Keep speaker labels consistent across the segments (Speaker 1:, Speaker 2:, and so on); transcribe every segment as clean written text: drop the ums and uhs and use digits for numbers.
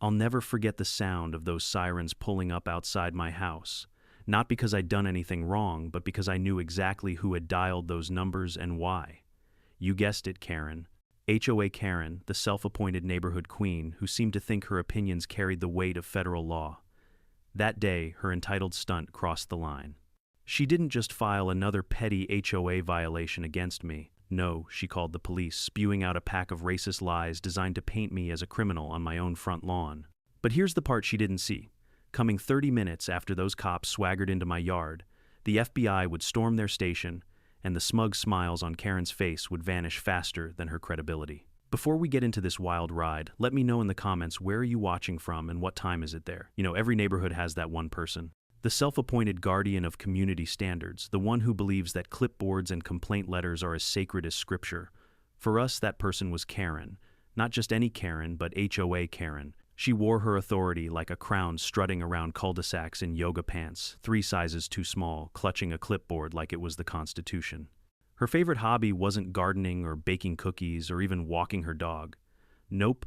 Speaker 1: I'll never forget the sound of those sirens pulling up outside my house. Not because I'd done anything wrong, but because I knew exactly who had dialed those numbers and why. You guessed it, Karen. HOA Karen, the self-appointed neighborhood queen who seemed to think her opinions carried the weight of federal law. That day, her entitled stunt crossed the line. She didn't just file another petty HOA violation against me. No, she called the police, spewing out a pack of racist lies designed to paint me as a criminal on my own front lawn. But here's the part she didn't see. Coming 30 minutes after those cops swaggered into my yard, the FBI would storm their station, and the smug smiles on Karen's face would vanish faster than her credibility. Before we get into this wild ride, let me know in the comments, where are you watching from and what time is it there? You know, every neighborhood has that one person. The self-appointed guardian of community standards, the one who believes that clipboards and complaint letters are as sacred as scripture. For us, that person was Karen. Not just any Karen, but HOA Karen. She wore her authority like a crown, strutting around cul-de-sacs in yoga pants, 3 sizes too small, clutching a clipboard like it was the Constitution. Her favorite hobby wasn't gardening or baking cookies or even walking her dog. Nope.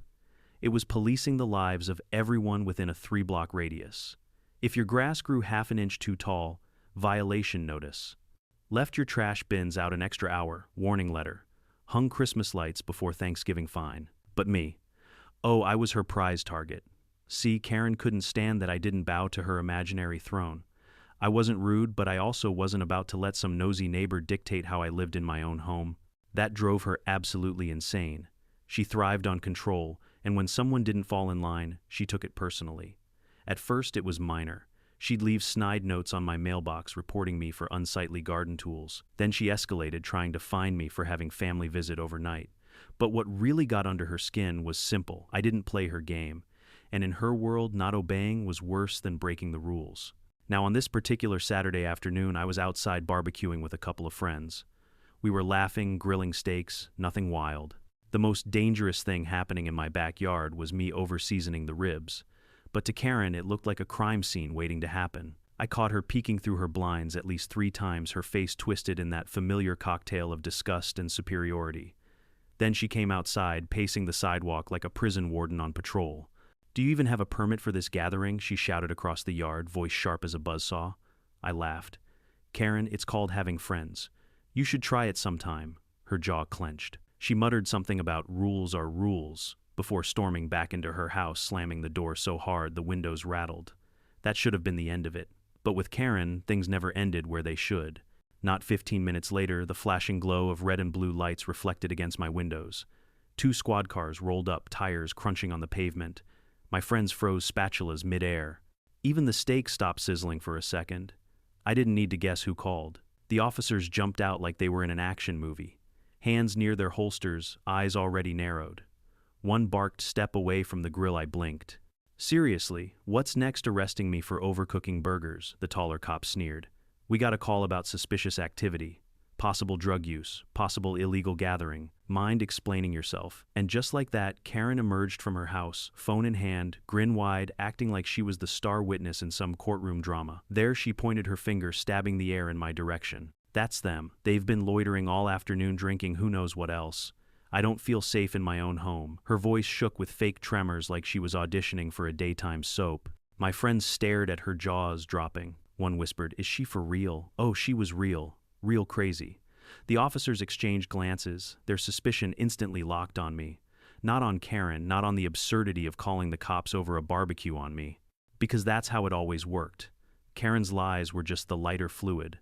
Speaker 1: It was policing the lives of everyone within a 3-block radius. If your grass grew half an inch too tall, violation notice. Left your trash bins out an extra hour, warning letter. Hung Christmas lights before Thanksgiving, fine. But me. Oh, I was her prize target. See, Karen couldn't stand that I didn't bow to her imaginary throne. I wasn't rude, but I also wasn't about to let some nosy neighbor dictate how I lived in my own home. That drove her absolutely insane. She thrived on control, and when someone didn't fall in line, she took it personally. At first, it was minor. She'd leave snide notes on my mailbox reporting me for unsightly garden tools. Then she escalated, trying to fine me for having family visit overnight. But what really got under her skin was simple. I didn't play her game. And in her world, not obeying was worse than breaking the rules. Now, on this particular Saturday afternoon, I was outside barbecuing with a couple of friends. We were laughing, grilling steaks, nothing wild. The most dangerous thing happening in my backyard was me over-seasoning the ribs. But to Karen, it looked like a crime scene waiting to happen. I caught her peeking through her blinds at least 3 times, her face twisted in that familiar cocktail of disgust and superiority. Then she came outside, pacing the sidewalk like a prison warden on patrol. "Do you even have a permit for this gathering?" she shouted across the yard, voice sharp as a buzzsaw. I laughed. "Karen, it's called having friends. You should try it sometime." Her jaw clenched. She muttered something about rules are rules, before storming back into her house, slamming the door so hard the windows rattled. That should have been the end of it. But with Karen, things never ended where they should. Not 15 minutes later, the flashing glow of red and blue lights reflected against my windows. 2 squad cars rolled up, tires crunching on the pavement. My friends froze spatulas mid-air. Even the steak stopped sizzling for a second. I didn't need to guess who called. The officers jumped out like they were in an action movie. Hands near their holsters, eyes already narrowed. One barked, "Step away from the grill." I blinked. "Seriously, what's next? Arresting me for overcooking burgers?" the taller cop sneered. "We got a call about suspicious activity. Possible drug use, possible illegal gathering. Mind explaining yourself?" And just like that, Karen emerged from her house, phone in hand, grin wide, acting like she was the star witness in some courtroom drama. There she pointed her finger, stabbing the air in my direction. "That's them. They've been loitering all afternoon, drinking who knows what else. I don't feel safe in my own home." Her voice shook with fake tremors like she was auditioning for a daytime soap. My friends stared at her, jaws dropping. One whispered, "Is she for real?" Oh, she was real. Real crazy. The officers exchanged glances, their suspicion instantly locked on me. Not on Karen, not on the absurdity of calling the cops over a barbecue on me. Because that's how it always worked. Karen's lies were just the lighter fluid.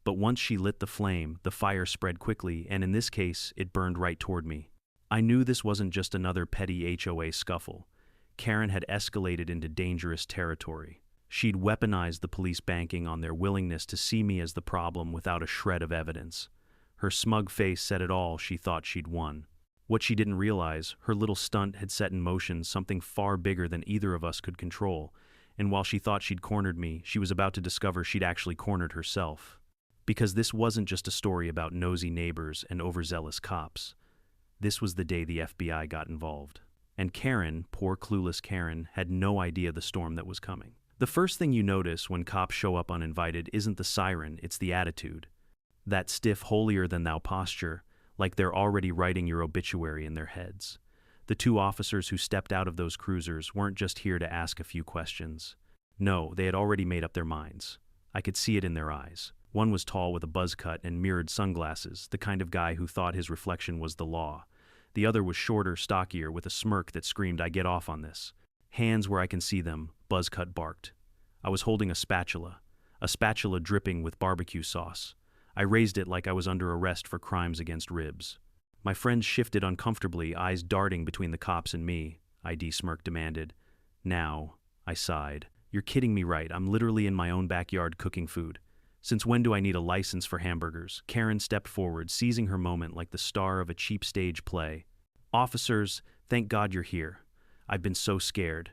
Speaker 1: But once she lit the flame, the fire spread quickly, and in this case, it burned right toward me. I knew this wasn't just another petty HOA scuffle. Karen had escalated into dangerous territory. She'd weaponized the police, banking on their willingness to see me as the problem without a shred of evidence. Her smug face said it all. She thought she'd won. What she didn't realize, her little stunt had set in motion something far bigger than either of us could control, and while she thought she'd cornered me, she was about to discover she'd actually cornered herself. Because this wasn't just a story about nosy neighbors and overzealous cops. This was the day the FBI got involved. And Karen, poor clueless Karen, had no idea the storm that was coming. The first thing you notice when cops show up uninvited isn't the siren, it's the attitude. That stiff, holier-than-thou posture, like they're already writing your obituary in their heads. The two officers who stepped out of those cruisers weren't just here to ask a few questions. No, they had already made up their minds. I could see it in their eyes. One was tall with a buzz cut and mirrored sunglasses, the kind of guy who thought his reflection was the law. The other was shorter, stockier, with a smirk that screamed, "I get off on this." Hands where I can see them, buzz cut barked. I was holding a spatula dripping with barbecue sauce. I raised it like I was under arrest for crimes against ribs. My friends shifted uncomfortably, eyes darting between the cops and me. ID smirk demanded. "Now," I sighed. "You're kidding me, right? I'm literally in my own backyard cooking food. Since when do I need a license for hamburgers?" Karen stepped forward, seizing her moment like the star of a cheap stage play. "Officers, thank God you're here. I've been so scared.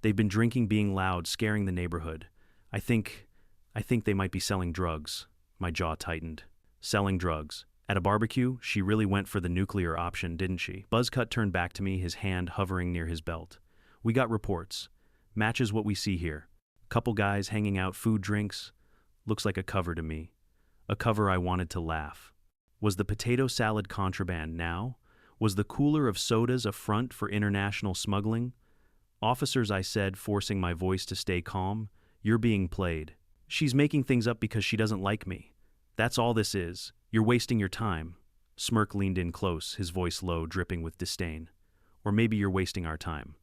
Speaker 1: They've been drinking, being loud, scaring the neighborhood. I think they might be selling drugs." My jaw tightened. Selling drugs. At a barbecue, she really went for the nuclear option, didn't she? Buzzcut turned back to me, his hand hovering near his belt. "We got reports. Matches what we see here. Couple guys hanging out, food, drinks. Looks like a cover to me. A cover I wanted to laugh. Was the potato salad contraband now? Was the cooler of sodas a front for international smuggling? Officers," I said, forcing my voice to stay calm, "you're being played. She's making things up because she doesn't like me. That's all this is. You're wasting your time." Smirk leaned in close, his voice low, dripping with disdain. "Or maybe you're wasting our time.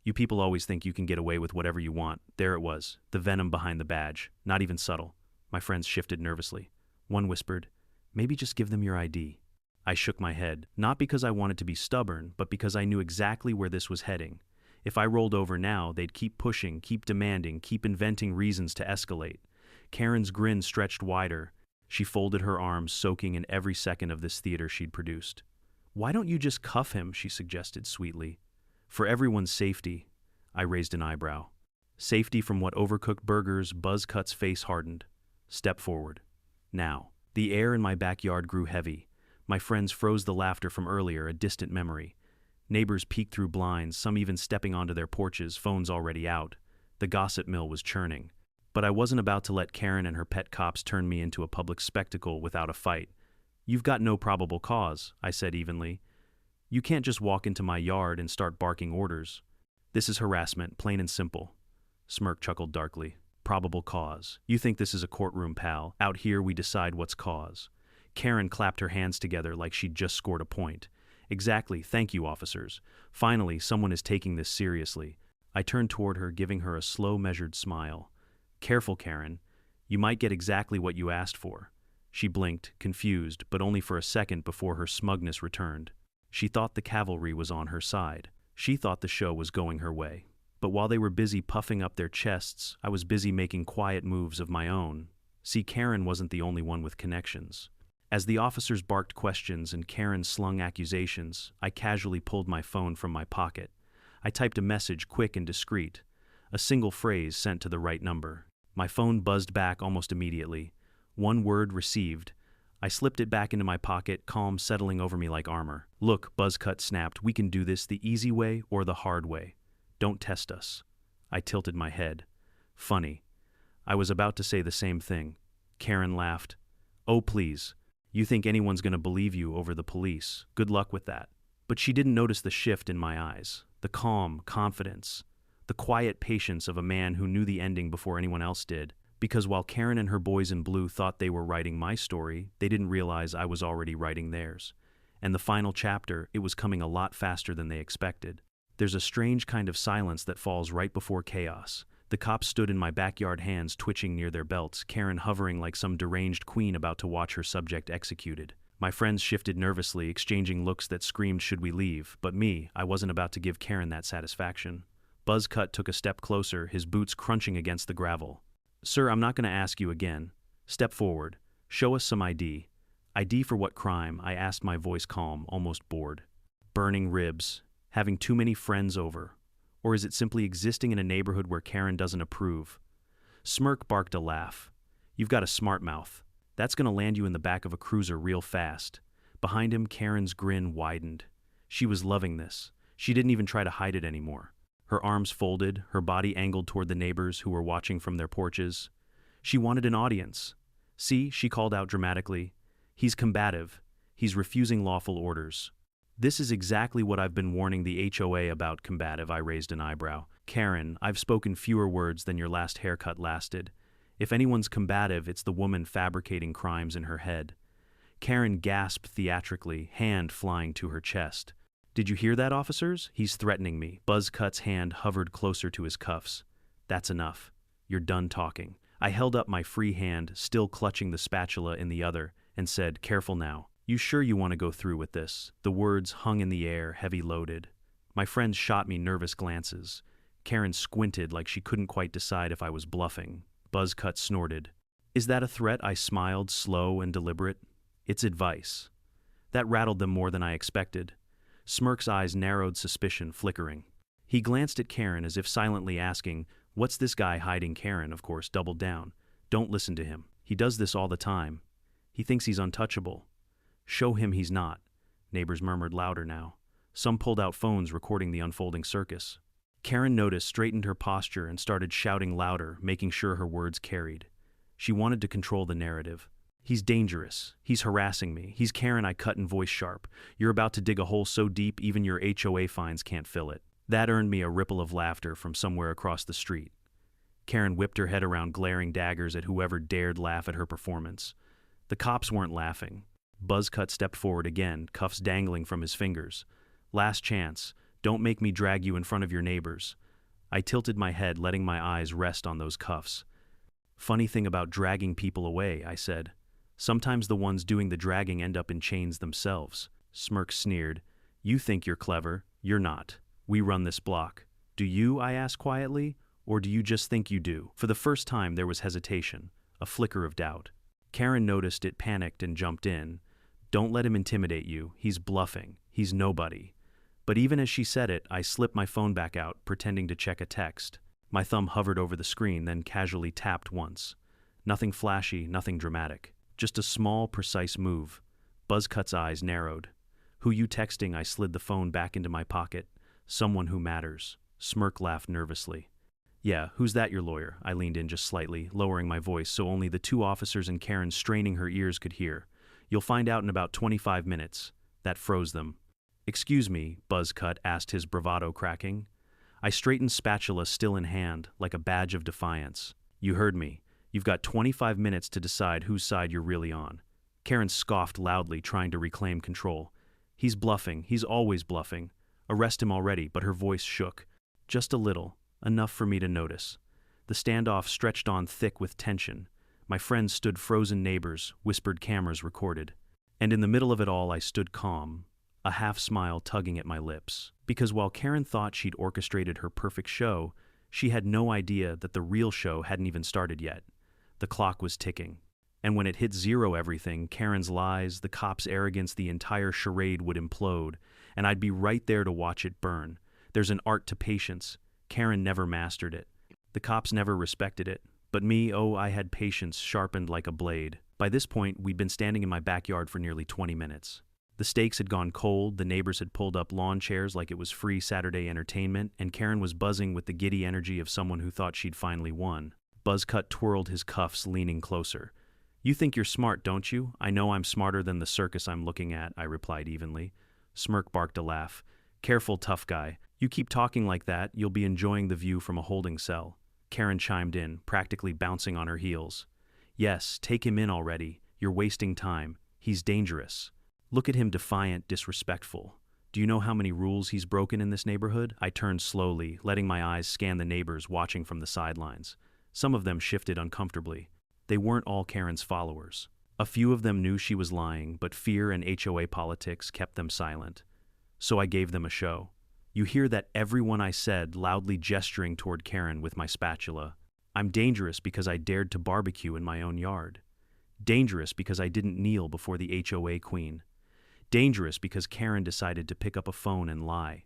Speaker 1: You people always think you can get away with whatever you want." There it was, the venom behind the badge, not even subtle. My friends shifted nervously. One whispered, "Maybe just give them your ID." I shook my head, not because I wanted to be stubborn, but because I knew exactly where this was heading. If I rolled over now, they'd keep pushing, keep demanding, keep inventing reasons to escalate. Karen's grin stretched wider. She folded her arms, soaking in every second of this theater she'd produced. "Why don't you just cuff him?" she suggested sweetly. "For everyone's safety." I raised an eyebrow. "Safety from what, overcooked burgers?" Buzzcut's face hardened. "Step forward. Now." The air in my backyard grew heavy. My friends froze the laughter from earlier, a distant memory. Neighbors peeked through blinds, some even stepping onto their porches, phones already out. The gossip mill was churning. But I wasn't about to let Karen and her pet cops turn me into a public spectacle without a fight. "You've got no probable cause," I said evenly. "You can't just walk into my yard and start barking orders. This is harassment, plain and simple." Smirk chuckled darkly. "Probable cause. You think this is a courtroom, pal. Out here we decide what's cause." Karen clapped her hands together like she'd just scored a point. "Exactly, thank you, officers. Finally, someone is taking this seriously." I turned toward her, giving her a slow, measured smile. "Careful, Karen. You might get exactly what you asked for." She blinked, confused, but only for a second before her smugness returned. She thought the cavalry was on her side. She thought the show was going her way. But while they were busy puffing up their chests, I was busy making quiet moves of my own. See, Karen wasn't the only one with connections. As the officers barked questions and Karen slung accusations, I casually pulled my phone from my pocket. I typed a message, quick and discreet. A single phrase sent to the right number. My phone buzzed back almost immediately. One word, received. I slipped it back into my pocket, calm settling over me like armor. "Look," Buzzcut snapped, "we can do this the easy way or the hard way. Don't test us." I tilted my head. Funny. I was about to say the same thing. Karen laughed. "Oh, please. You think anyone's going to believe you over the police. Good luck with that." But she didn't notice the shift in my eyes. The calm, confidence. The quiet patience of a man who knew the ending before anyone else did. Because while Karen and her boys in blue thought they were writing my story, they didn't realize I was already writing theirs. And the final chapter, it was coming a lot faster than they expected. There's a strange kind of silence that falls right before chaos. The cops stood in my backyard, hands twitching near their belts, Karen hovering like some deranged queen about to watch her subject executed. My friends shifted nervously, exchanging looks that screamed, "Should we leave?" But me, I wasn't about to give Karen that satisfaction. Buzzcut took a step closer, his boots crunching against the gravel. "Sir, I'm not going to ask you again. Step forward. Show us some ID." "ID for what crime?" I asked, my voice calm, almost bored. "Burning ribs. Having too many friends over. Or is it simply existing in a neighborhood where Karen doesn't approve?" Smirk barked a laugh. "You've got a smart mouth. That's going to land you in the back of a cruiser real fast." Behind him, Karen's grin widened. She was loving this. She didn't even try to hide it anymore. Her arms folded, her body angled toward the neighbors who were watching from their porches. She wanted an audience. "See," she called out dramatically. "He's combative. He's refusing lawful orders." This is exactly what I've been warning the HOA about, combative. I raised an eyebrow. Karen, I've spoken fewer words than your last haircut lasted. If anyone's combative, it's the woman fabricating crimes in her head. Karen gasped theatrically, hand flying to her chest. Did you hear that, officers? He's threatening me. Buzzcut's hand hovered closer to his cuffs. That's enough. You're done talking. I held up my free hand, still clutching the spatula in the other, and said, careful now. You sure you want to go through with this? The words hung in the air, heavy-loaded. My friends shot me nervous glances. Karen squinted like she couldn't quite decide if I was bluffing. Buzzcut snorted. Is that a threat? I smiled, slow and deliberate. It's advice. That rattled them more than I expected. Smirk's eyes narrowed, suspicion flickering. He glanced at Karen as if silently asking, what's this guy hiding? Karen, of course, doubled down. Don't listen to him. He does this all the time. He thinks he's untouchable. Show him he's not. Neighbors murmured louder now. Some pulled out phones recording the unfolding circus. Karen noticed, straightened her posture, and started shouting louder, making sure her words carried. She wanted to control the narrative. He's dangerous. He's harassing me. He's Karen, I cut in voice sharp. You're about to dig a hole so deep even your HOA fines can't fill it. That earned me a ripple of laughter from somewhere across the street. Karen whipped her head around, glaring daggers at whoever dared laugh at her performance. The cops weren't laughing. Buzzcut stepped forward again, cuffs dangling from his fingers. Last chance. Don't make me drag you in front of your neighbors. I tilted my head, letting my eyes rest on those cuffs. Funny thing about dragging people away, I said. Sometimes the ones doing the dragging end up in chains themselves. Smirk sneered. You think you're clever. You're not. We run this block. Do you? I asked quietly. Or do you just think you do? For the first time there was hesitation, a flicker of doubt. Karen noticed it, panicked, and jumped in. Don't let him intimidate you. He's bluffing. He's nobody. But even as she said it, I slipped my phone back out, pretending to check a text. My thumb hovered over the screen, then casually tapped once. Nothing flashy, nothing dramatic. Just a small, precise move. Buzzcut's eyes narrowed. Who you texting? I slid the phone back into my pocket. Someone who matters. Smirk laughed nervously. Yeah, who's that, your lawyer? I leaned in just slightly, lowering my voice so only the two officers and Karen straining her ears could hear. You'll find out in about 25 minutes. That froze them. Excuse me, Buzzcut asked, his bravado cracking. I straightened, spatula still in hand, like a badge of defiance. You heard me. You've got 25 minutes to decide whose side you're really on. Karen scoffed loudly, trying to reclaim control. He's bluffing. He's always bluffing. Arrest him already, but her voice shook. Just a little. Enough for me to notice. The standoff stretched on thick with tension. My friends stood frozen, neighbors, whispered, cameras recorded. And in the middle of it all I stood calm, a half smile tugging at my lips. Because while Karen thought she'd orchestrated her perfect show, she had no idea that the real show hadn't even started yet. The clock was ticking. And when it hit zero, everything, Karen's lies, the cops' arrogance, the entire charade would implode, and I'd be right there to watch it burn. There's an art to patience. Karen never mastered it. The cops never respected it. But me, oh, I had patience sharpened like a blade. By this point, we'd been standing in my backyard for nearly 20 minutes. The steaks had gone cold, the neighbors had pulled up lawn chairs like it was free Saturday entertainment, and Karen was buzzing with the giddy energy of someone who thought she'd finally won. Buzzcut twirled his cuffs, leaning closer. You think you're smart, don't you? I know I'm smarter than the circus I'm looking at, I replied evenly. Smirk barked a laugh. Careful, tough guy. You keep talking like that, you'll be enjoying the view from a holding cell. Karen chimed in, practically bouncing on her heels. Yes, take him in already. You're wasting time. He's dangerous. Look at him, defiant, disrespectful. Do you know how many rules he's broken in this neighborhood? I turned slowly, letting my eyes scan the neighbors watching from the sidelines. Some of them shifted uncomfortably. They weren't all Karen's followers. A few of them knew she was lying, but fear and HOA politics kept them silent. So I gave them a show. You hear that, everyone, I said, loudly gesturing toward Karen with my spatula. I'm dangerous because I dared to barbecue in my own yard. Dangerous because I didn't kneel before the HOA queen. Dangerous because Karen decided to pick up a phone and lie.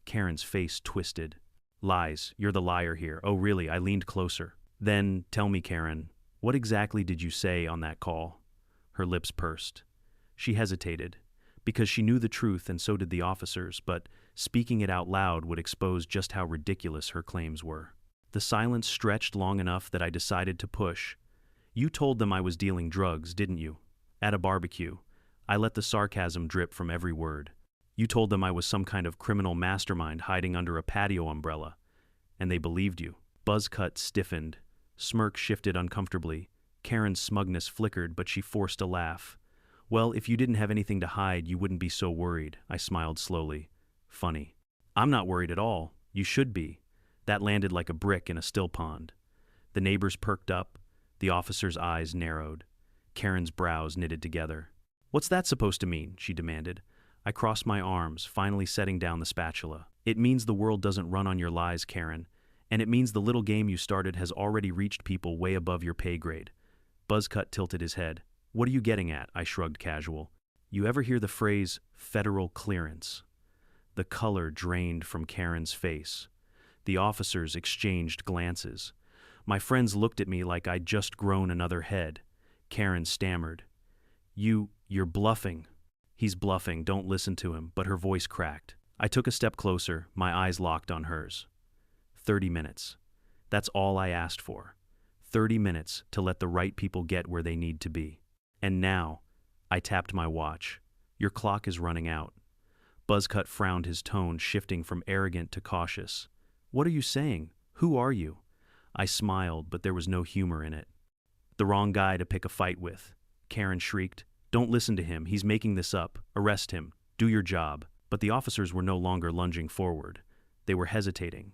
Speaker 1: Karen's face twisted. Lies, you're the liar here. Oh really? I leaned closer. Then, tell me, Karen, what exactly did you say on that call? Her lips pursed. She hesitated. Because she knew the truth and so did the officers, but speaking it out loud would expose just how ridiculous her claims were. The silence stretched long enough that I decided to push. You told them I was dealing drugs, didn't you? At a barbecue. I let the sarcasm drip from every word. You told them I was some kind of criminal mastermind hiding under a patio umbrella, and they believed you. Buzzcut stiffened. Smirk shifted uncomfortably. Karen's smugness flickered, but she forced a laugh. Well, if you didn't have anything to hide, you wouldn't be so worried, I smiled slowly. Funny. I'm not worried at all. You should be. That landed like a brick in a still pond. The neighbors perked up. The officer's eyes narrowed. Karen's brows knitted together. What's that supposed to mean? She demanded. I crossed my arms, finally setting down the spatula. It means the world doesn't run on your lies, Karen. And it means the little game you started has already reached people way above your pay grade. Buzzcut tilted his head. What are you getting at? I shrugged casual. You ever hear the phrase, federal clearance? The color drained from Karen's face. The officers exchanged glances. My friends looked at me like I'd just grown another head. Karen stammered. You're bluffing. He's bluffing, don't listen to him, but her voice cracked. I took a step closer, my eyes locked on hers. 30 minutes. That's all I asked for. 30 minutes to let the right people get where they need to be. And now, I tapped my watch. Your clock is running out. Buzzcut frowned, his tone shifting from arrogant to cautious. What are you saying? Who are you? I smiled, but there was no humor in it. The wrong guy to pick a fight with. Karen shrieked. Don't listen to him. He's making this up. Arrest him. Do your job. But the officers were no longer lunging forward. They were hesitating.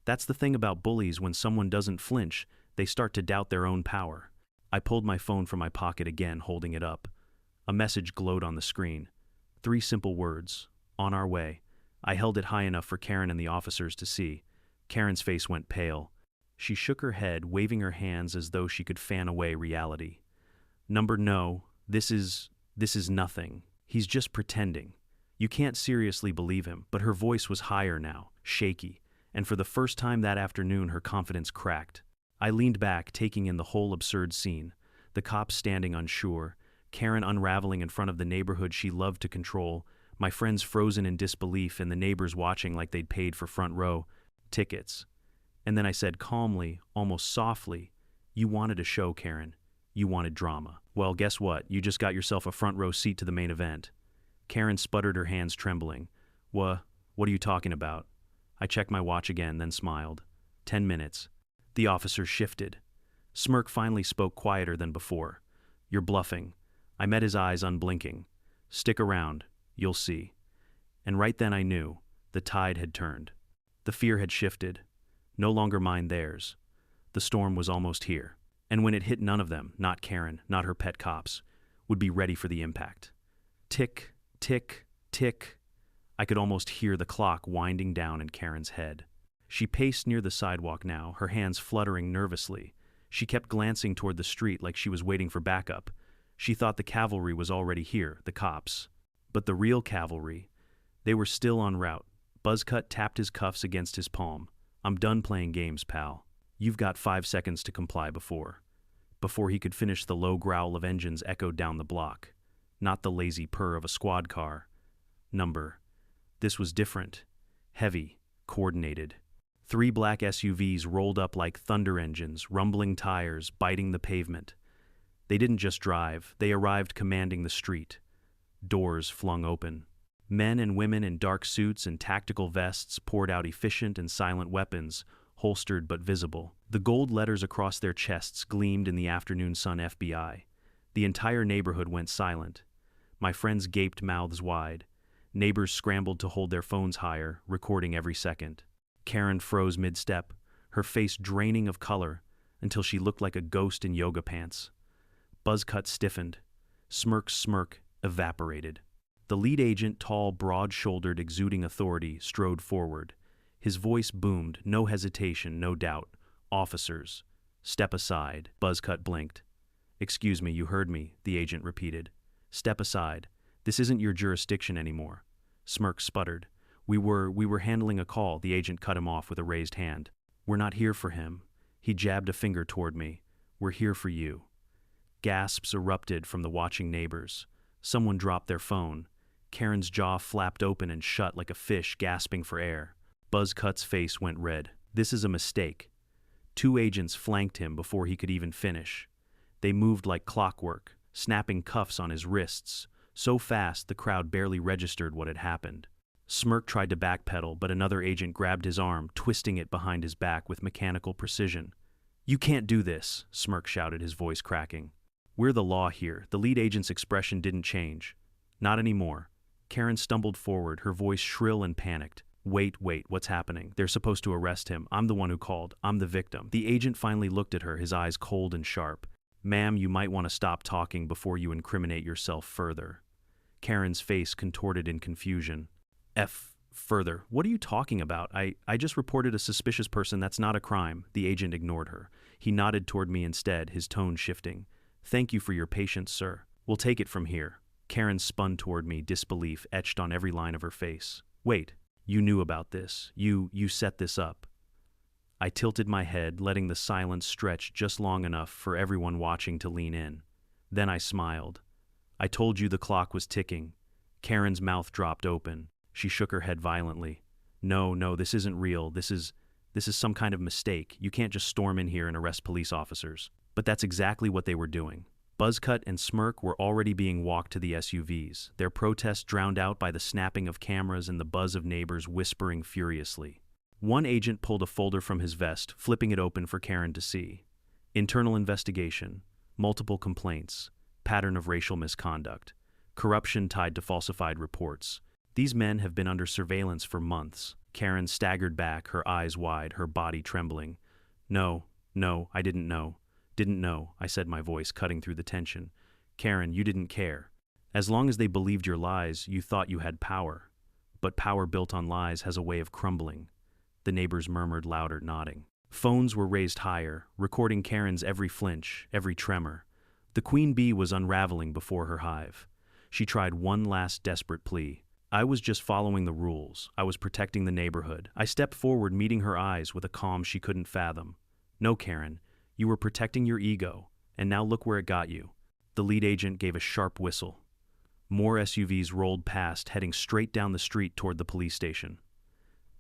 Speaker 1: That's the thing about bullies. When someone doesn't flinch, they start to doubt their own power. I pulled my phone from my pocket again, holding it up. A message glowed on the screen. 3 simple words. On our way. I held it high enough for Karen and the officers to see. Karen's face went pale. She shook her head, waving her hands as though she could fan away reality. No, this is nothing. He's just pretending. You can't seriously believe him, but her voice was higher now, shaky, and for the first time that afternoon her confidence cracked. I leaned back, taking in the whole absurd scene. The cops standing unsure, Karen unraveling in front of the neighborhood she loved to control, my friends frozen in disbelief and the neighbors watching like they'd paid for front row tickets. And then I said calmly, almost softly, you wanted a show, Karen. You wanted drama. Well, guess what? You just got yourself a front row seat to the main event. Karen sputtered, her hands trembling. What are you talking about? I checked my watch again, then smiled. 10 minutes. The officer shifted. Smirk finally spoke quieter than before. You're bluffing. I met his eyes unblinking. Stick around. You'll see. And right then I knew. The tide had turned. The fear had shifted. No longer mine, theirs. The storm was almost here. And when it hit, none of them, not Karen, not her pet cops, would be ready for the impact. Tick, tick, tick. I could almost hear the clock winding down in Karen's head. She paced near the sidewalk now, her hands fluttering nervously. She kept glancing toward the street like she was waiting for backup. She thought the cavalry was already here, the cops. But the real cavalry, they were still en route. Buzzcut tapped his cuffs against his palm. I'm done playing games, pal. You've got 5 seconds to comply before he could finish, the low growl of engines echoed down the block. Not the lazy purr of a squad car. This was different. Heavy. Coordinated. 3 black SUVs rolled up like thunder engines, rumbling tires, biting the pavement. They didn't just drive, they arrived commanding the street. Doors flung open. Men and women in dark suits and tactical vests poured out efficient and silent weapons, holstered but visible. The gold letters across their chests gleamed in the afternoon sun. FBI. The entire neighborhood went silent. My friends gaped, mouths wide. Neighbors scrambled to hold their phones higher, recording every second. Karen froze mid-step, her face draining of color, until she looked like a ghost in yoga pants. Buzzcut stiffened. Smirk's smirk evaporated. The lead agent, tall, broad-shouldered, exuding authority, strode forward. His voice boomed, no hesitation, no doubt. Officers, step aside. Buzzcut blinked. Excuse me, you heard me, the agent repeated. Step aside. This isn't your jurisdiction anymore. Smirk sputtered. We were handling a call. The agent cut him off with a raised hand. We're not here for him. He jabbed a finger toward me. We're here for you. Gasps erupted from the watching neighbors. Someone dropped their phone. Karen's jaw flapped open and shut like a fish gasping for air. Buzzcut's face went red. This is a mistake. 2 agents flanked him before he could even finish. They moved like clockwork, snapping cuffs on his wrists, So fast, the crowd barely registered what had happened. Smirk tried to backpedal, but another agent grabbed his arm, twisting it behind his back with mechanical precision. "You can't do this," Smirk shouted, his voice cracking. "We're the law here." The lead agent's expression didn't change. "Not anymore." Karen stumbled forward, her voice shrill and panicked. Wait, what's happening? They're supposed to arrest him. I'm the one who called. I'm the victim." The agent finally looked at her, his eyes cold and sharp. "Ma'am, you might want to stop talking before you incriminate yourself further." Karen's face contorted in confusion. Further? What are you talking about? I just reported a suspicious person. That's not a crime." The agent ignored her. He nodded toward me instead, his tone shifting. "Thank you for your patience, sir. We'll take it from here." Karen spun toward me, disbelief etched on every line of her face. "Wait, you knew about this. You set this up." I tilted my head, letting the silence stretch just long enough for everyone watching to lean in. Then I smiled. "I told you the clock was ticking." Karen's mouth dropped open. She shook her head violently. No, this isn't real. This is some kind of mistake. You can't just storm in here and arrest police officers." But that's exactly what they were doing. Buzzcut and Smirk were already being walked to the SUVs, their protest drowned out by the snapping of cameras and the buzz of neighbors whispering furiously. One agent pulled a folder from his vest, flipping it open for Karen to see. "Internal investigation, multiple complaints, pattern of racial misconduct, corruption tied to falsified reports. These men have been under surveillance for months." Karen staggered back, her eyes wide, her body trembling. No, I didn't know." "Didn't know," I said, my voice cutting through the tension. "Karen, you didn't care. As long as they believed your lies, you thought you had power. But power built on lies has a way of crumbling." The neighbors murmured louder, nodding. Phones were raised higher, recording Karen's every flinch, every tremor. The queen bee was unraveling before her hive. She tried one last desperate plea. "I was just following the rules. I was protecting the neighborhood." I stepped forward, meeting her eyes with a calm she couldn't fathom. "No, Karen. You were protecting your ego, and now look where it got you." The lead agent gave a sharp whistle. More SUVs rolled past, heading straight down the street toward the police station.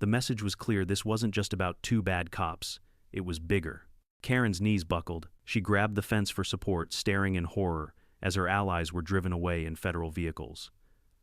Speaker 1: The message was clear. This wasn't just about two bad cops. It was bigger. Karen's knees buckled. She grabbed the fence for support, staring in horror as her allies were driven away in federal vehicles.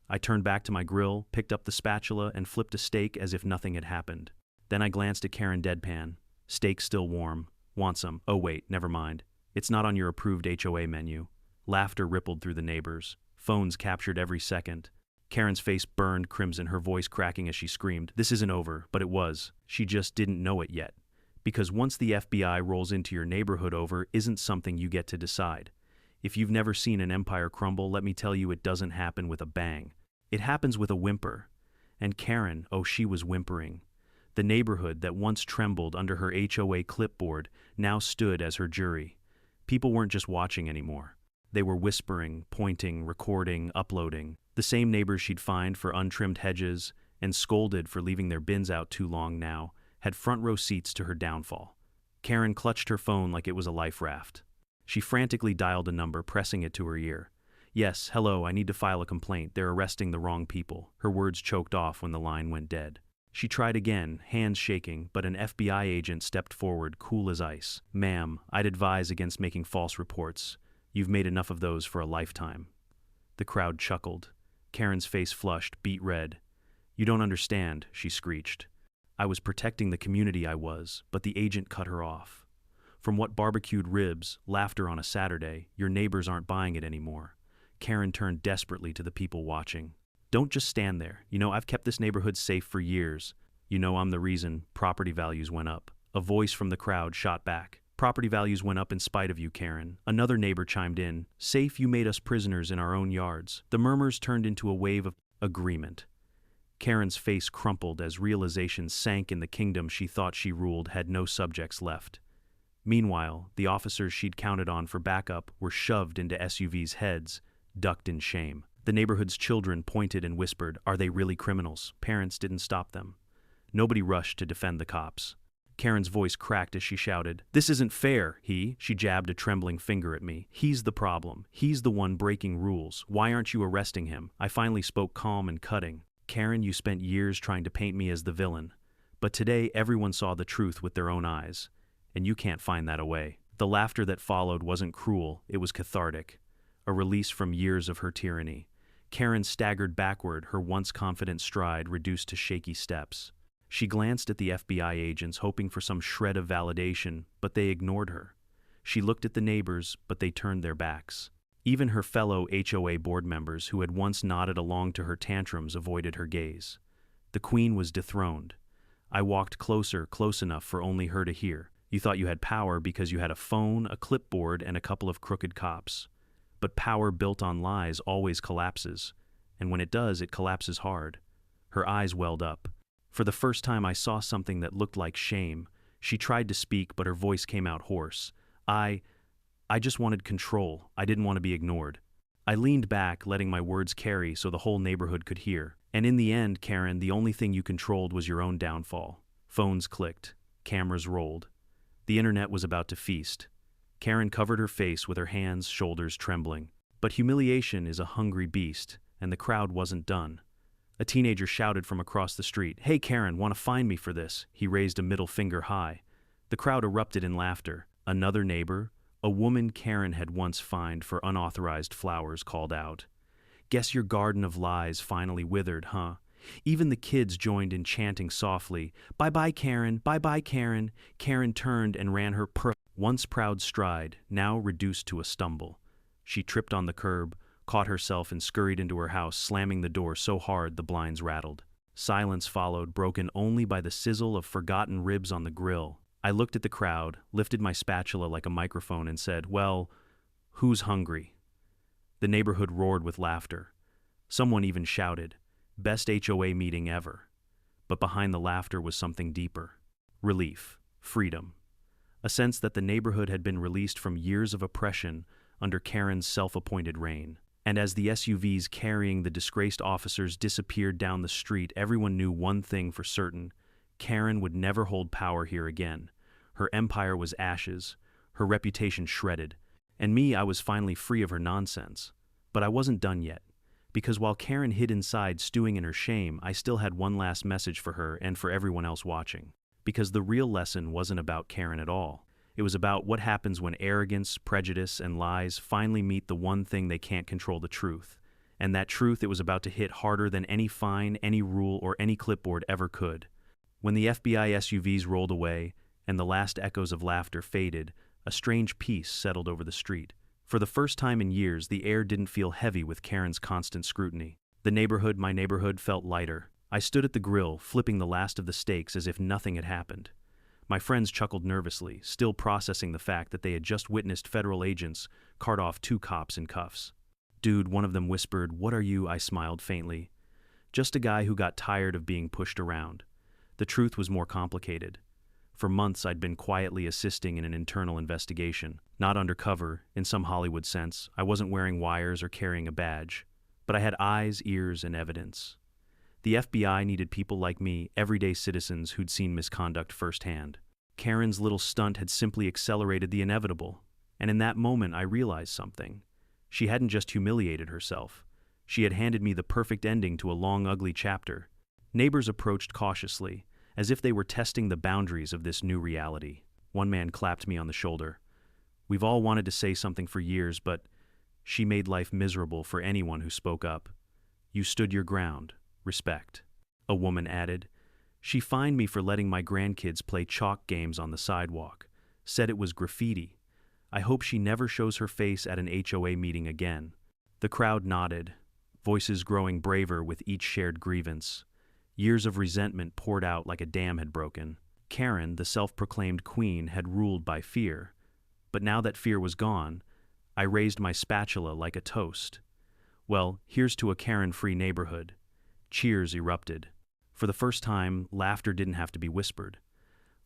Speaker 1: I turned back to my grill, picked up the spatula, and flipped a steak as if nothing had happened. Then I glanced at Karen deadpan. "Steak still warm. Want some? Oh wait, never mind. It's not on your approved HOA menu." Laughter rippled through the neighbors. Phones captured every second. Karen's face burned crimson, her voice cracking as she screamed. "This isn't over," but it was. She just didn't know it yet. Because once the FBI rolls into your neighborhood, over isn't something you get to decide. If you've never seen an empire crumble, let me tell you, it doesn't happen with a bang. It happens with a whimper. And Karen, oh, she was whimpering. The neighborhood that once trembled under her HOA clipboard now stood as her jury. People weren't just watching anymore. They were whispering, pointing, recording, uploading. The same neighbors she'd fined for untrimmed hedges and scolded for leaving their bins out too long now had front row seats to her downfall. Karen clutched her phone like it was a life raft. She frantically dialed a number, pressing it to her ear. "Yes, hello, I need to file a complaint. They're arresting the wrong people." Her words choked off when the line went dead. She tried again, hands shaking, but an FBI agent stepped forward, cool as ice. "Ma'am, I'd advise against making false reports. You've made enough of those for a lifetime." The crowd chuckled. Karen's face flushed, beet red. "You don't understand," she screeched. "I was protecting the community, I was," but the agent cut her off. "From what barbecued ribs, laughter on a Saturday, your neighbors aren't buying it anymore." Karen turned desperately to the people watching. "Don't just stand there. You know, I've kept this neighborhood safe for years. You know, I'm the reason property values went up." A voice from the crowd shot back. "Property values went up in spite of you, Karen." Another neighbor chimed in. "Safe, you made us prisoners in our own yards." The murmurs turned into a wave of agreement. Karen's face crumpled as realization sank in the kingdom she thought she ruled had no subjects left. Meanwhile, the officers she'd counted on for backup were shoved into SUVs' heads, ducked in shame. The neighborhood's children pointed and whispered, "Are they really criminals?" Parents didn't stop them. Nobody rushed to defend the cops. Karen's voice cracked as she shouted, "This isn't fair, She jabbed a trembling finger at me. "He's the problem. He's the one breaking rules. Why aren't you arresting him?" I finally spoke calm and cutting. "Karen, you spent years trying to paint me as the villain. But today everyone saw the truth with their own eyes. And you can't find that away." The laughter that followed wasn't cruel, it was cathartic. A release from years of her tyranny. Karen staggered backward, her once confident stride reduced to shaky steps. She glanced at the FBI agents, hoping for some shred of validation, but they ignored her. She looked at the neighbors, but they turned their backs. Even her fellow HOA board members, who had once nodded along to her tantrums, avoided her gaze. The queen was dethroned. I walked closer, close enough for only her to hear. You thought you had power because you had a phone, a clipboard, and a couple of crooked cops. But power built on lies always collapses, and when it does, it collapses hard. Her eyes welled up. For the first time I saw something that looked like shame. She tried to speak, but her voice came out hoarse. I just wanted control. I didn't want to be ignored. I leaned back, letting my words carry so the whole neighborhood could hear. And in the end, Karen, the only thing you controlled was your own downfall. Phones clicked. Cameras rolled. The internet was about to feast. Karen covered her face with her hands, shoulders trembling. But humiliation is a hungry beast, and the crowd wasn't done. A teenager shouted from across the street, "Hey Karen, want to find me for this?" He raised a middle finger high. The crowd erupted in laughter. Another neighbor, a woman Karen had once fined for unauthorized flowers, called out, "Guess your garden of lies finally withered, huh?" Even the kids joined in chanting softly, "Bye-bye, Karen, bye-bye, Karen." Karen turned and ran her once proud stride, now reduced to a stumble. She tripped on the curb, caught herself and scurried into her house, slamming the door so hard the blinds rattled. Silence followed, broken only by the sizzle of forgotten ribs on the grill. I looked at the crowd, lifted my spatula like a microphone and said, "Well, who's hungry?" The neighborhood roared with laughter. Someone even shouted, "Best HOA meeting ever." But behind the laughter was something deeper. Relief. Freedom. A sense that the neighborhood had been released from years of oppression under Karen's self-appointed reign. And as the SUVs carrying the disgraced officers disappeared down the street, everyone knew one thing for certain: Karen would never hold power here again. Her empire was ashes, her reputation shredded, and I was finally free of her nonsense. But I wasn't done yet, because while Karen hid inside stewing in her shame, I still had one last message for her and for everyone else watching. Because the real lesson wasn't about Karen at all. It was about what happens when arrogance, prejudice, and lies finally meet the one thing they can't control: the truth. And that truth, it was about to hit harder than any fine, any rule, or any clipboard ever could. When the FBI SUVs rolled away and the last echoes of laughter faded, a strange peace settled over the street. For the first time in years, the air didn't feel heavy with Karen's constant scrutiny. The neighborhood, my neighborhood, felt lighter. I stood at the grill, flipping the last of the steaks as if nothing had happened. My friends chuckled nervously, still processing the fact that they had just witnessed federal agents cart off 2 cops in cuffs. "Dude," one of them whispered. "What are you?" I smiled faintly. "Just a guy who got tired of being pushed around." The truth was more complicated. For months I'd been quietly assisting in an internal investigation. Not undercover, in some Hollywood sense. I wasn't wearing wires or carrying a badge. But I had eyes, ears, and evidence. The FBI needed people like me, everyday citizens who'd seen misconduct firsthand. Karen's little stunt had simply accelerated the inevitable. And in that moment I realized something. She hadn't just humiliated herself. She had handed me the perfect ending to a long, ugly chapter. Neighbors approached cautiously, as if they were testing the boundaries of this new reality. One man clapped me on the shoulder. "We've all wanted to say something for years, but she made life miserable for anyone who spoke up. You stood your ground. Respect." A woman added, "She fined me for letting my grandkids play chalk games on the sidewalk. Said it was graffiti. I hope she never shows her face at an HOA meeting again." The crowd nodded, voices growing braver with each shared grievance. Years of resentment poured out like a dam had broken. Karen, the self-proclaimed queen, had ruled by fear. But now that fear was gone, I raised my spatula like a toast. Well, here's to a Karen-free neighborhood. Cheers erupted. For the first time, laughter didn't have to be whispered.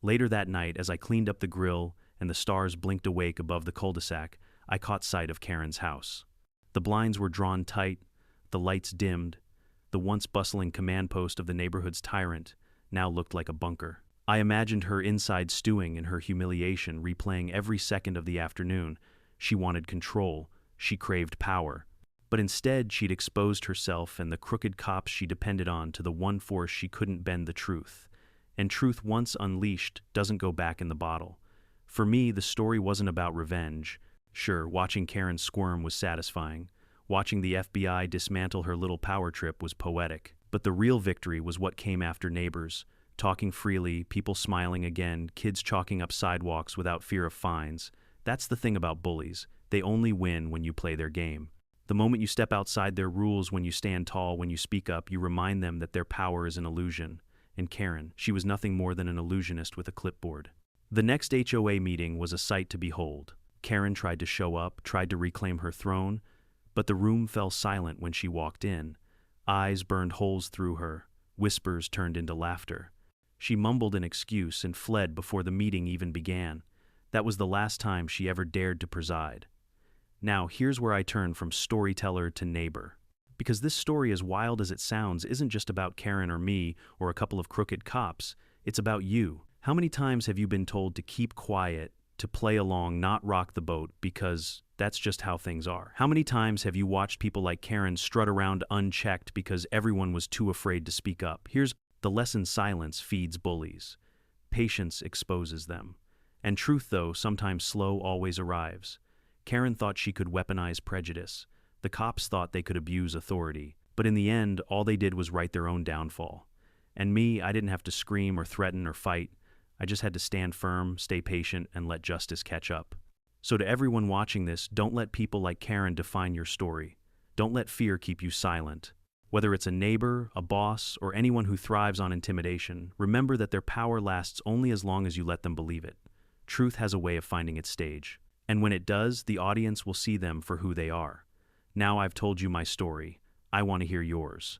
Speaker 1: Later that night, as I cleaned up the grill and the stars blinked awake above the cul-de-sac, I caught sight of Karen's house. The blinds were drawn tight, the lights dimmed. The once bustling command post of the neighborhood's tyrant now looked like a bunker. I imagined her inside stewing in her humiliation, replaying every second of the afternoon. She wanted control. She craved power. But instead, she'd exposed herself and the crooked cops she depended on to the one force she couldn't bend: the truth. And truth, once unleashed, doesn't go back in the bottle. For me, the story wasn't about revenge. Sure, watching Karen squirm was satisfying. Watching the FBI dismantle her little power trip was poetic. But the real victory was what came after neighbors, talking freely, people smiling again, kids chalking up sidewalks without fear of fines. That's the thing about bullies. They only win when you play their game. The moment you step outside their rules, when you stand tall, when you speak up, you remind them that their power is an illusion. And Karen, she was nothing more than an illusionist with a clipboard. The next HOA meeting was a sight to behold. Karen tried to show up, tried to reclaim her throne, but the room fell silent when she walked in. Eyes burned holes through her, whispers turned into laughter. She mumbled an excuse and fled before the meeting even began. That was the last time she ever dared to preside. Now, here's where I turn from storyteller to neighbor. Because this story, as wild as it sounds, isn't just about Karen or me or a couple of crooked cops. It's about you. How many times have you been told to keep quiet, to play along, not rock the boat, because that's just how things are? How many times have you watched people like Karen strut around unchecked because everyone was too afraid to speak up? Here's the lesson: silence feeds bullies. Patience exposes them. And truth, though sometimes slow, always arrives. Karen thought she could weaponize prejudice. The cops thought they could abuse authority. But in the end, all they did was write their own downfall. And me, I didn't have to scream or threaten or fight. I just had to stand firm, stay patient, and let justice catch up. So to everyone watching this, don't let people like Karen define your story. Don't let fear keep you silent. Whether it's a neighbor, a boss, or anyone who thrives on intimidation, remember that their power lasts only as long as you let them believe it. Truth has a way of finding its stage. And when it does, the audience will see them for who they are. Now I've told you my story. I want to hear yours.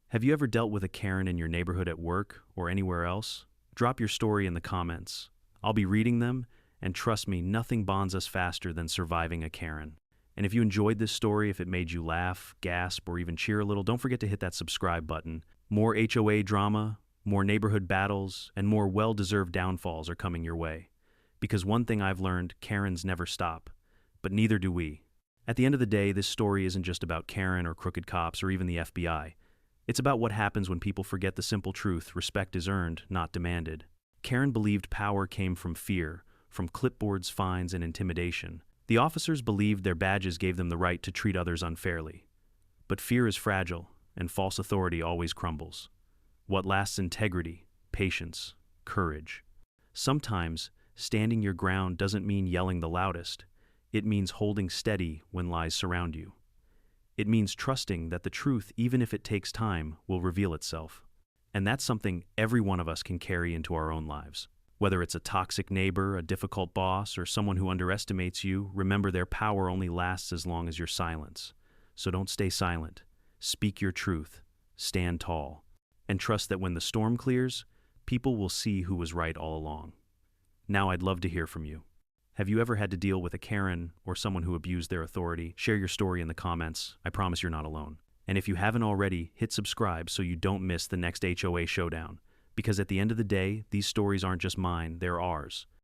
Speaker 1: Have you ever dealt with a Karen in your neighborhood at work or anywhere else? Drop your story in the comments. I'll be reading them, and trust me, nothing bonds us faster than surviving a Karen. And if you enjoyed this story, if it made you laugh, gasp, or even cheer a little, don't forget to hit that subscribe button. More HOA drama, more neighborhood battles, and more well-deserved downfalls are coming your way. Because one thing I've learned, Karens never stop. But neither do we. At the end of the day, this story isn't just about Karen or crooked cops or even the FBI. It's about what happens when people forget the simple truth: respect is earned, not demanded. Karen believed power came from fear, from clipboards, fines, and intimidation. The officers believed their badges gave them the right to treat others unfairly. But fear is fragile, and false authority always crumbles. What lasts: integrity, patience, courage. Sometimes, standing your ground doesn't mean yelling the loudest. It means holding steady when lies surround you. It means trusting that the truth, even if it takes time, will reveal itself. And that's something every one of us can carry into our own lives. Whether it's a toxic neighbor, a difficult boss, or someone who underestimates you, remember their power only lasts as long as your silence. So don't stay silent. Speak your truth. Stand tall. And trust that when the storm clears, people will see who was right all along. Now I'd love to hear from you. Have you ever had to deal with a Karen or someone who abused their authority? Share your story in the comments. I promise you're not alone. And if you haven't already, hit subscribe so you don't miss the next HOA showdown. Because at the end of the day, these stories aren't just mine, they're ours.